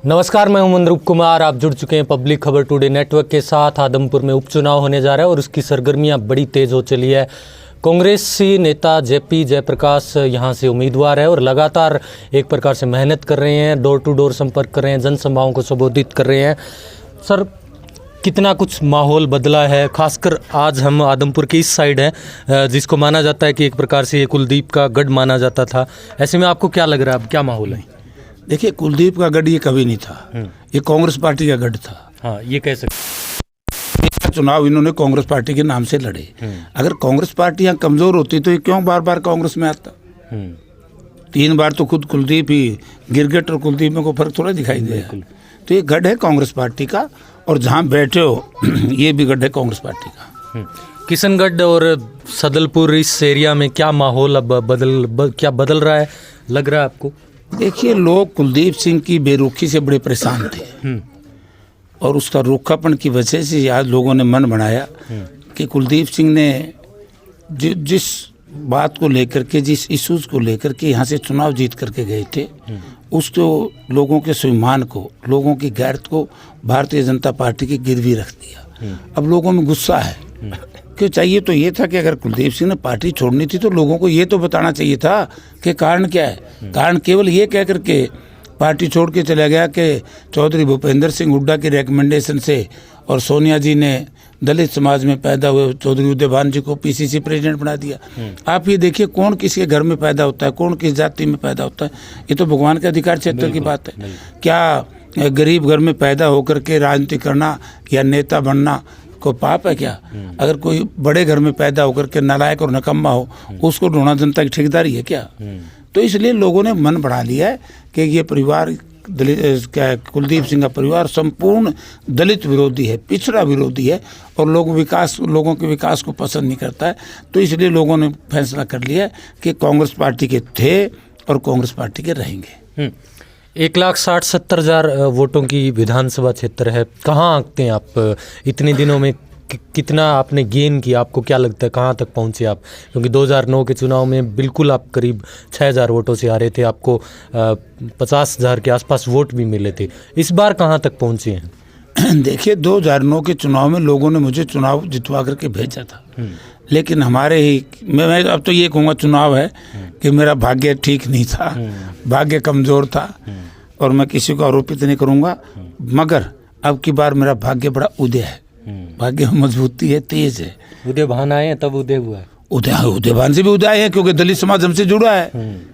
नमस्कार, मैं हूं मंद्रुप कुमार। आप जुड़ चुके हैं पब्लिक खबर टुडे नेटवर्क के साथ। आदमपुर में उपचुनाव होने जा रहा है और उसकी सरगर्मियां बड़ी तेज हो चली है। कांग्रेसी नेता जेपी जयप्रकाश यहां से उम्मीदवार है और लगातार एक प्रकार से मेहनत कर रहे हैं, डोर टू डोर संपर्क कर रहे हैं, जनसभाओं को संबोधित कर रहे हैं। सर, कितना कुछ माहौल बदला है? खासकर आज हम आदमपुर की इस साइड हैं जिसको माना जाता है कि एक प्रकार से ये कुलदीप का गढ़ माना जाता था। ऐसे में आपको क्या लग रहा है, अब क्या माहौल है? देखिए, कुलदीप का गढ़ ये कभी नहीं था, ये कांग्रेस पार्टी का गढ़ था। हाँ, ये कह सकते। चुनाव इन्होंने कांग्रेस पार्टी के नाम से लड़े। अगर कांग्रेस पार्टी यहाँ कमजोर होती तो ये क्यों बार बार कांग्रेस में आता? 3 बार तो खुद कुलदीप ही गिरगिट और कुलदीप में कोई फर्क थोड़ा दिखाई दे। तो ये गढ़ है कांग्रेस पार्टी का, और जहाँ बैठे हो ये भी गढ़ है कांग्रेस पार्टी का। किशनगढ़ और सदलपुर इस एरिया में क्या माहौल अब क्या बदल रहा है, लग रहा है आपको? देखिए, लोग कुलदीप सिंह की बेरुखी से बड़े परेशान थे और उसका रूखापन की वजह से आज लोगों ने मन बनाया कि कुलदीप सिंह ने जिस बात को लेकर के, जिस इश्यूज को लेकर के यहाँ से चुनाव जीत करके गए थे, उसको लोगों के स्वाभिमान को, लोगों की गैरत को भारतीय जनता पार्टी की गिरवी रख दिया। अब लोगों में गुस्सा है कि चाहिए तो ये था कि अगर कुलदीप सिंह ने पार्टी छोड़नी थी तो लोगों को ये तो बताना चाहिए था कि कारण क्या है। कारण केवल ये कह करके पार्टी छोड़ के चला गया कि चौधरी भूपेंद्र सिंह हुड्डा की रिकमेंडेशन से और सोनिया जी ने दलित समाज में पैदा हुए चौधरी उदयभान जी को पीसीसी प्रेसिडेंट बना दिया। आप ये देखिए, कौन किसके घर में पैदा होता है, कौन किस जाति में पैदा होता है, ये तो भगवान के अधिकार क्षेत्र की बात है। क्या गरीब घर में पैदा होकर के राजनीति करना या नेता बनना को पाप है क्या? अगर कोई बड़े घर में पैदा होकर के नालायक और नकम्मा हो, उसको ढूंढना जनता की ठेकेदारी है क्या? तो इसलिए लोगों ने मन बढ़ा लिया है कि ये परिवार दलित, क्या कुलदीप सिंह का परिवार संपूर्ण दलित विरोधी है, पिछड़ा विरोधी है और लोगों के विकास को पसंद नहीं करता है। तो इसलिए लोगों ने फैसला कर लिया कि कांग्रेस पार्टी के थे और कांग्रेस पार्टी के रहेंगे। 1,60,70,000 वोटों की विधानसभा क्षेत्र है। कहाँ आते हैं आप इतने दिनों में? कितना आपने गेन किया? आपको क्या लगता है कहाँ तक पहुँचे आप? क्योंकि 2009 के चुनाव में बिल्कुल आप करीब 6,000 वोटों से आ रहे थे, आपको 50,000 के आसपास वोट भी मिले थे। इस बार कहाँ तक पहुँचे हैं? देखिए, 2009 के चुनाव में लोगों ने मुझे चुनाव जितवा करके भेजा था, लेकिन हमारे ही मैं अब तो ये कहूँगा चुनाव है कि मेरा भाग्य ठीक नहीं था, भाग्य कमज़ोर था और मैं किसी को आरोपित नहीं करूँगा, मगर अब की बार मेरा भाग्य बड़ा उदय है, भाग्य में मजबूती है, तेज है। उदयभान आए हैं तब उदय हुआ है। उदयभान से भी उदय है क्योंकि दलित समाज हमसे जुड़ा है।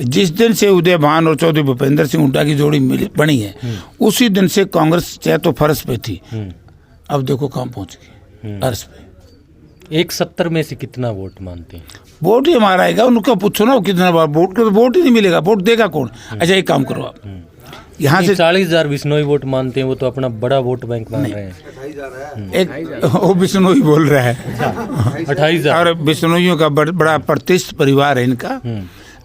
जिस दिन से उदयभान और चौधरी भूपेंद्र सिंह हुड्डा की जोड़ी बनी है, उसी दिन से कांग्रेस चाहे तो फर्श पे थी, अब देखो कहाँ पहुँच गई, अर्श पे। 170 में से कितना वोट मानते हैं? वोट ही हमारा आएगा, उनको पूछो ना कितना बार वोट, तो वोट ही नहीं मिलेगा, वोट देगा कौन? अच्छा, एक काम करो, आप यहाँ से 40,000 बिश्नोई वोट मानते हैं, वो तो अपना बड़ा वोट बैंक मान रहे हैं। एक वो बिश्नोई बोल रहा है 28,000, और बिश्नोइयों का बड़ा प्रतिष्ठित परिवार है इनका।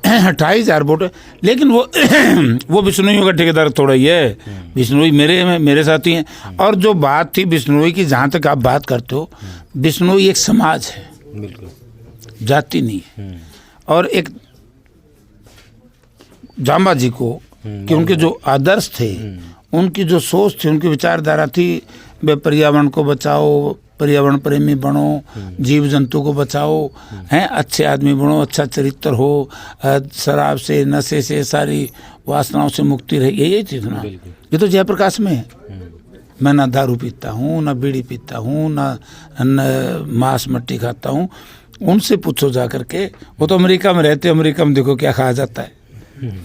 28,000 वोट, लेकिन वो बिश्नोइयों का ठेकेदार थोड़ा ही है, बिश्नोई मेरे साथी हैं। और जो बात थी बिश्नोई की, जहाँ तक आप बात करते हो, बिश्नोई एक समाज है, बिल्कुल जाति नहीं है। और एक जांबा जी को कि उनके जो आदर्श थे, उनकी जो सोच थी, उनकी विचारधारा थी, वे पर्यावरण को बचाओ, पर्यावरण प्रेमी बनो, जीव जंतु को बचाओ, हैं, अच्छे आदमी बनो, अच्छा चरित्र हो, शराब से, नशे से, सारी वासनाओं से मुक्ति रहे, यही चीज़ ना। ये तो जयप्रकाश में है। मैं ना दारू पीता हूँ, ना बीड़ी पीता हूँ, ना मांस मट्टी खाता हूँ। उनसे पूछो जा करके, वो तो अमेरिका में रहते, अमेरिका में देखो क्या खाया जाता है।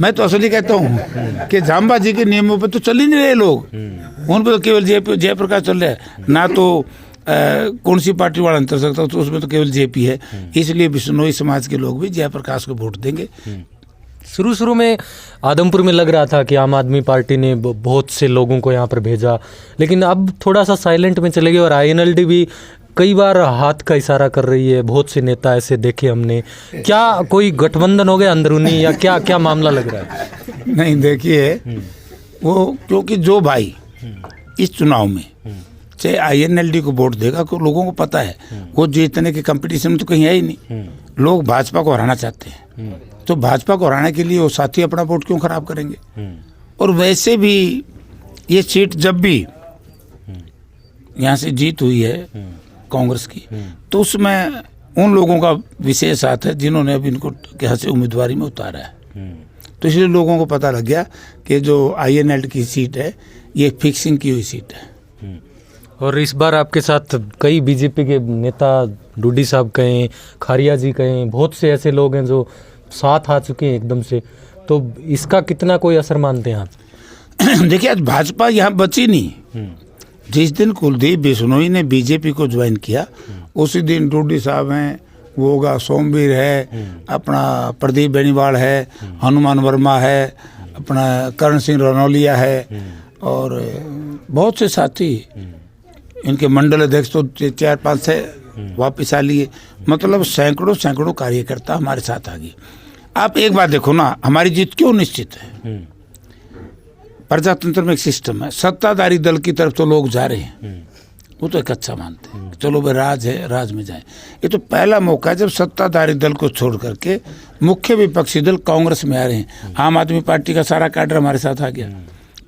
मैं तो असली कहता हूँ कि जांबा जी के नियमों पे तो चल ही नहीं रहे लोग, उन पर तो केवल जयप्रकाश चल रहा है ना। तो कौन सी पार्टी वाला अंतर सकता, तो उसमें तो केवल जेपी है। इसलिए बिश्नोई समाज के लोग भी जयप्रकाश को वोट देंगे। शुरू में आदमपुर में लग रहा था कि आम आदमी पार्टी ने बहुत से लोगों को यहाँ पर भेजा, लेकिन अब थोड़ा सा साइलेंट में चले गए और INLD भी कई बार हाथ का इशारा कर रही है। बहुत से नेता ऐसे देखे हमने। क्या कोई गठबंधन हो गया अंदरूनी, या क्या मामला लग रहा है? नहीं, देखिए, वो क्योंकि जो भाई इस चुनाव में चाहे INLD को वोट देगा, को लोगों को पता है वो जीतने के कंपटीशन में तो कहीं है ही नहीं। लोग भाजपा को हराना चाहते हैं, तो भाजपा को हराने के लिए वो साथी अपना वोट क्यों खराब करेंगे? और वैसे भी ये सीट जब भी यहाँ से जीत हुई है कांग्रेस की, तो उसमें उन लोगों का विशेष हाथ है जिन्होंने अब इनको यहाँ से उम्मीदवारी में उतारा है। तो इसलिए लोगों को पता लग गया कि जो INL की सीट है ये फिक्सिंग की हुई सीट है। और इस बार आपके साथ कई बीजेपी के नेता, डूडी साहब कहें, खारिया जी कहें, बहुत से ऐसे लोग हैं जो साथ आ चुके हैं एकदम से, तो इसका कितना कोई असर मानते हैं आप? देखिए, आज भाजपा यहाँ बची नहीं। जिस दिन कुलदीप बिश्नोई ने बीजेपी को ज्वाइन किया उसी दिन डूडी साहब हैं, वो होगा सोमवीर है, अपना प्रदीप बेनीवाल है, हनुमान वर्मा है, अपना करण सिंह रनौलिया है, और बहुत से साथी, इनके मंडल अध्यक्ष तो 4-5 से वापिस आ लिए। मतलब सैकड़ों सैकड़ों कार्यकर्ता हमारे साथ आ गए। आप एक बात देखो ना, हमारी जीत क्यों निश्चित है? प्रजातंत्र में एक सिस्टम है, सत्ताधारी दल की तरफ तो लोग जा रहे हैं, वो तो एक अच्छा मानते हैं, चलो भाई राज है, राज में जाए। ये तो पहला मौका है जब सत्ताधारी दल को छोड़ करके मुख्य विपक्षी दल कांग्रेस में आ रहे हैं। आम आदमी पार्टी का सारा कैडर हमारे साथ आ गया,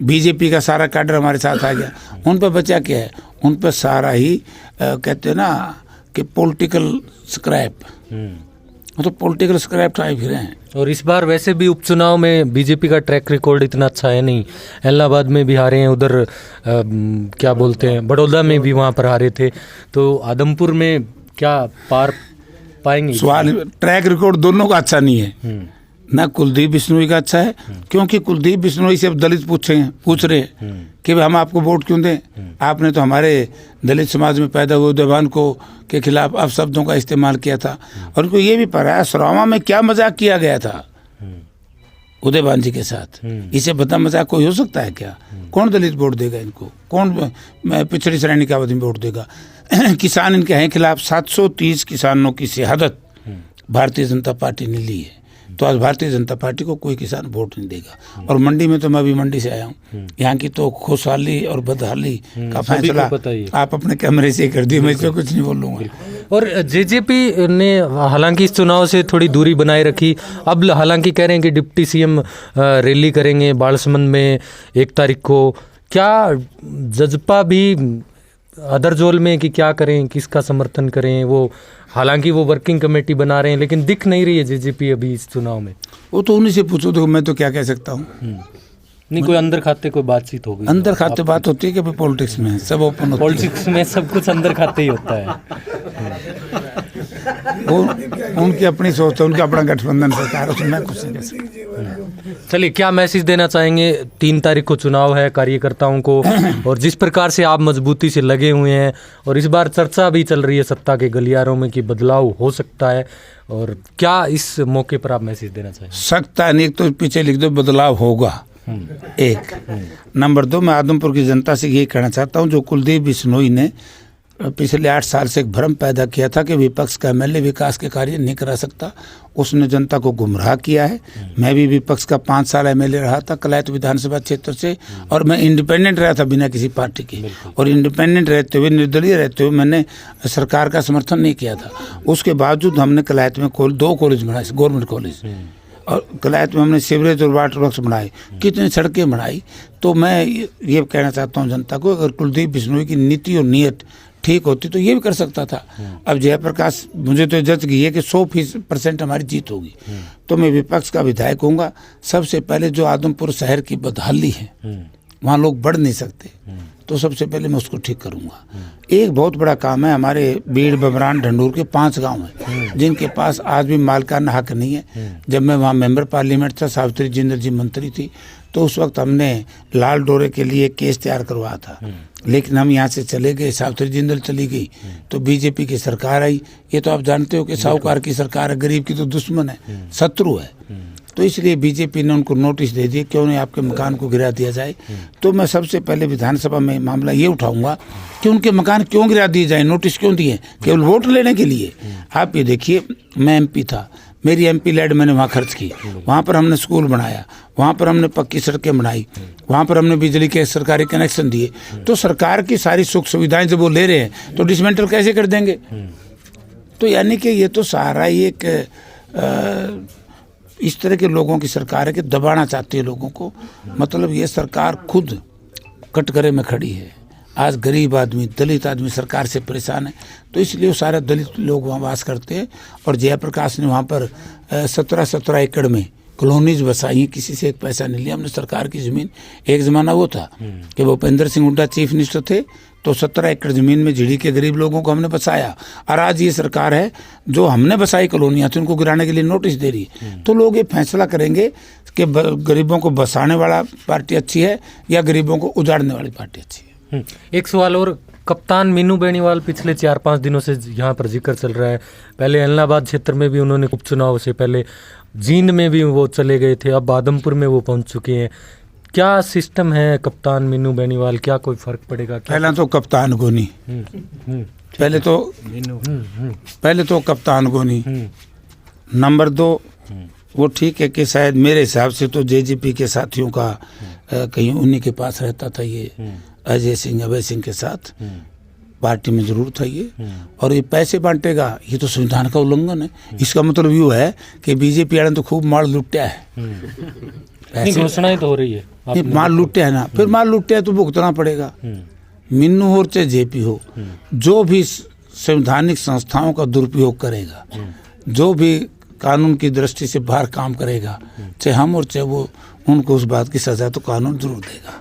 बीजेपी का सारा कैडर हमारे साथ आ गया। उन पर बचा क्या है? उन पर सारा ही कहते हैं ना कि पॉलिटिकल स्क्रैप, तो पॉलिटिकल स्क्रैप आए फिर हैं। और इस बार वैसे भी उपचुनाव में बीजेपी का ट्रैक रिकॉर्ड इतना अच्छा है नहीं। इलाहाबाद में भी हारे हैं, उधर क्या बोलते हैं, बड़ौदा में भी वहाँ पर हारे थे, तो आदमपुर में क्या पार पाएंगे? सवाल, ट्रैक रिकॉर्ड दोनों का अच्छा नहीं है। ना कुलदीप बिश्नोई का अच्छा है, क्योंकि कुलदीप बिश्नोई से अब दलित पूछ रहे हैं कि हम आपको वोट क्यों दें? आपने तो हमारे दलित समाज में पैदा हुए उदयभान को के खिलाफ अपशब्दों का इस्तेमाल किया था, और उनको ये भी पता है सरावा में क्या मजाक किया गया था उदयभान जी के साथ। इसे बता मजाक कोई हो सकता है क्या? कौन दलित वोट देगा इनको? कौन पिछड़ी श्रेणी का आदमी वोट देगा? किसान इनके हैं खिलाफ। 730 किसानों की शहादत भारतीय जनता पार्टी ने ली है, तो आज भारतीय जनता पार्टी को कोई किसान वोट नहीं देगा। और मंडी में तो मैं अभी मंडी से आया हूँ, यहाँ की तो खुशहाली और बदहाली का फैसला आप अपने कैमरे से कर दिए, मैं इसमें कुछ नहीं बोलूँगा। और जेजेपी ने हालांकि इस चुनाव से थोड़ी दूरी बनाए रखी, अब हालांकि कह रहे हैं कि डिप्टी सीएम रैली करेंगे बालसमंद में 1 तारीख को। क्या जजपा भी अदरजोल में कि क्या करें, किसका समर्थन करें? वो हालांकि वो वर्किंग कमेटी बना रहे हैं, लेकिन दिख नहीं रही है जेजेपी अभी इस चुनाव में। वो तो उन्हीं से पूछो, तो मैं तो क्या कह सकता हूँ। नहीं, कोई अंदर खाते कोई बातचीत होगी? अंदर खाते बात होती है कि पॉलिटिक्स में सब ओपन होता है। पॉलिटिक्स में सब कुछ अंदर खाते ही होता है। वो उनकी अपनी सोच है, उनका अपना गठबंधन सरकार, उसमें कुछ नहीं कह सकता। चलिए, क्या मैसेज देना चाहेंगे? 3 तारीख को चुनाव है कार्यकर्ताओं को, और जिस प्रकार से आप मजबूती से लगे हुए हैं, और इस बार चर्चा भी चल रही है सत्ता के गलियारों में कि बदलाव हो सकता है, और क्या इस मौके पर आप मैसेज देना चाहेंगे? सकता है नहीं तो पीछे लिख दो, बदलाव होगा। 1 नंबर 2, मैं आदमपुर की जनता से यही कहना चाहता हूँ, जो कुलदीप बिश्नोई ने पिछले 8 साल से एक भ्रम पैदा किया था कि विपक्ष का एमएलए विकास के कार्य नहीं करा सकता, उसने जनता को गुमराह किया है। मैं भी विपक्ष का 5 साल एमएलए रहा था कलैत विधानसभा क्षेत्र से, और मैं इंडिपेंडेंट रहा था बिना किसी पार्टी के, और इंडिपेंडेंट रहते हुए, निर्दलीय रहते हुए मैंने सरकार का समर्थन नहीं किया था। उसके बावजूद हमने कलैत में 2 कॉलेज बनाए, गवर्नमेंट कॉलेज, और कलैत में हमने सीवरेज और वाटर वर्क्स बनाए, कितनी सड़कें बनाई। तो मैं ये कहना चाहता हूँ जनता को, अगर कुलदीप बिश्नोई की नीति और नीयत ठीक होती तो ये भी कर सकता था। अब जयप्रकाश, मुझे तो जज गई है कि 100% हमारी जीत होगी, तो मैं विपक्ष का विधायक होऊंगा। सबसे पहले जो आदमपुर शहर की बदहाली है, वहाँ लोग बढ़ नहीं सकते, तो सबसे पहले मैं उसको ठीक करूंगा। एक बहुत बड़ा काम है, हमारे बीड़, बबरान, ढंडूर के 5 गांव हैं जिनके पास आज भी मालिकाना हक नहीं है। जब मैं वहाँ मेंबर पार्लियामेंट था, सावित्री जिंदल जी मंत्री थी, तो उस वक्त हमने लाल डोरे के लिए केस तैयार करवाया था, लेकिन हम यहाँ से चले गए, सावित्री जिंदल चली गई, तो बीजेपी की सरकार आई। ये तो आप जानते हो कि साहूकार की सरकार है, गरीब की तो दुश्मन है, शत्रु है। तो इसलिए बीजेपी ने उनको नोटिस दे दिए, क्यों नहीं आपके मकान को गिरा दिया जाए। तो मैं सबसे पहले विधानसभा में मामला ये उठाऊंगा कि उनके मकान क्यों गिरा दिए जाए, नोटिस क्यों दिए, केवल वोट लेने के लिए। आप ये देखिए, मैं एमपी था, मेरी एमपी लैड मैंने वहाँ खर्च की, वहाँ पर हमने स्कूल बनाया, वहाँ पर हमने पक्की सड़कें बनाई, वहाँ पर हमने बिजली के सरकारी कनेक्शन दिए। तो सरकार की सारी सुख सुविधाएं जब वो ले रहे हैं तो डिसमेंटल कैसे कर देंगे? तो यानी कि ये तो सारा ही एक इस तरह के लोगों की सरकार है कि दबाना चाहती है लोगों को। मतलब ये सरकार खुद कटघरे में खड़ी है। आज गरीब आदमी, दलित आदमी सरकार से परेशान है, तो इसलिए वो सारे दलित लोग वहाँ वास करते हैं। और जयप्रकाश ने वहाँ पर 17 एकड़ में कॉलोनीज बसाई, किसी से एक पैसा नहीं लिया हमने सरकार की ज़मीन। एक ज़माना वो था कि भूपेंद्र सिंह हुड्डा चीफ मिनिस्टर थे, तो 17 एकड़ ज़मीन में झिड़ी के गरीब लोगों को हमने बसाया। और आज ये सरकार है जो हमने बसाई कॉलोनियाँ थी उनको गिराने के लिए नोटिस दे रही है। तो लोग ये फैसला करेंगे कि गरीबों को बसाने वाला पार्टी अच्छी है या गरीबों को उजाड़ने वाली पार्टी अच्छी है। एक सवाल और, कप्तान मीनू बेनीवाल पिछले 4-5 दिनों से यहाँ पर जिक्र चल रहा है। पहले एलनाबाद क्षेत्र में भी उन्होंने उपचुनाव से पहले जींद में भी वो चले गए थे, अब आदमपुर में वो पहुंच चुके हैं। क्या सिस्टम है कप्तान मीनू बेनीवाल, क्या कोई फर्क पड़ेगा? पहला तो कप्तान को नहीं, पहले तो कप्तान को नहीं। नंबर 2, वो ठीक है कि शायद मेरे हिसाब से तो जेजेपी के साथियों का कहीं उन्हीं के पास रहता था, ये अजय सिंह, अभय सिंह के साथ पार्टी में जरूर था ये। और ये पैसे बांटेगा, ये तो संविधान का उल्लंघन है। इसका मतलब ये है कि बीजेपी वाले तो खूब माल लुट्टा है। घोषणाएं तो हो रही है, ये माल लुट्टे है ना, फिर माल लुट्टे है तो भुगतना पड़ेगा। मीनू हो चाहे जेपी हो, जो भी संवैधानिक संस्थाओं का दुरुपयोग करेगा, जो भी कानून की दृष्टि से बाहर काम करेगा, चाहे हम और चाहे वो, उनको उस बात की सजा तो कानून जरूर देगा।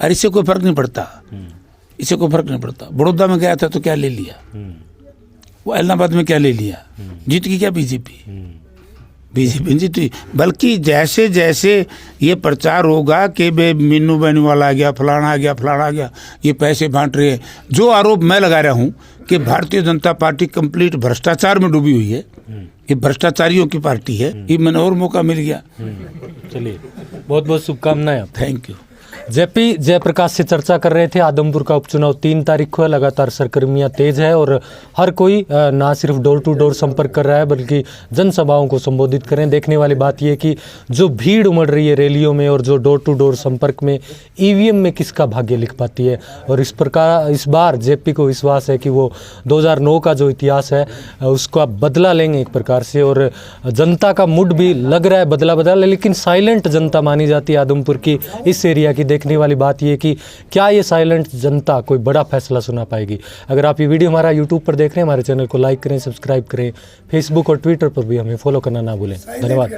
और इससे कोई फर्क नहीं पड़ता, इससे कोई फर्क नहीं पड़ता। बड़ौदा में गया था तो क्या ले लिया, वो इलाहाबाद में क्या ले लिया, जीत की क्या बीजेपी जीती। बल्कि जैसे जैसे ये प्रचार होगा कि बे मीनू बेनीवाल आ गया, फलाना आ गया, फलाना आ गया, ये पैसे बांट रहे हैं, जो आरोप मैं लगा रहा हूँ कि भारतीय जनता पार्टी कंप्लीट भ्रष्टाचार में डूबी हुई है, ये भ्रष्टाचारियों की पार्टी है, ये मैंने और मौका मिल गया। चलिए, बहुत बहुत शुभकामनाएं। Thank you. जेपी जयप्रकाश से चर्चा कर रहे थे। आदमपुर का उपचुनाव 3 तारीख को है। लगातार सरगर्मियां तेज है और हर कोई ना सिर्फ डोर टू डोर संपर्क कर रहा है बल्कि जनसभाओं को संबोधित करें। देखने वाली बात यह कि जो भीड़ उमड़ रही है रैलियों में और जो डोर टू डोर संपर्क में, ईवीएम में किसका भाग्य लिख पाती है। और इस बार जेपी को विश्वास है कि वो 2009 का जो इतिहास है उसका बदला लेंगे एक प्रकार से। और जनता का मूड भी लग रहा है बदला, लेकिन साइलेंट जनता मानी जाती है आदमपुर की, इस एरिया की। देखने वाली बात यह कि क्या ये साइलेंट जनता कोई बड़ा फैसला सुना पाएगी। अगर आप ये वीडियो हमारा यूट्यूब पर देख रहे हैं, हमारे चैनल को लाइक करें, सब्सक्राइब करें, फेसबुक और ट्विटर पर भी हमें फॉलो करना ना भूलें। धन्यवाद।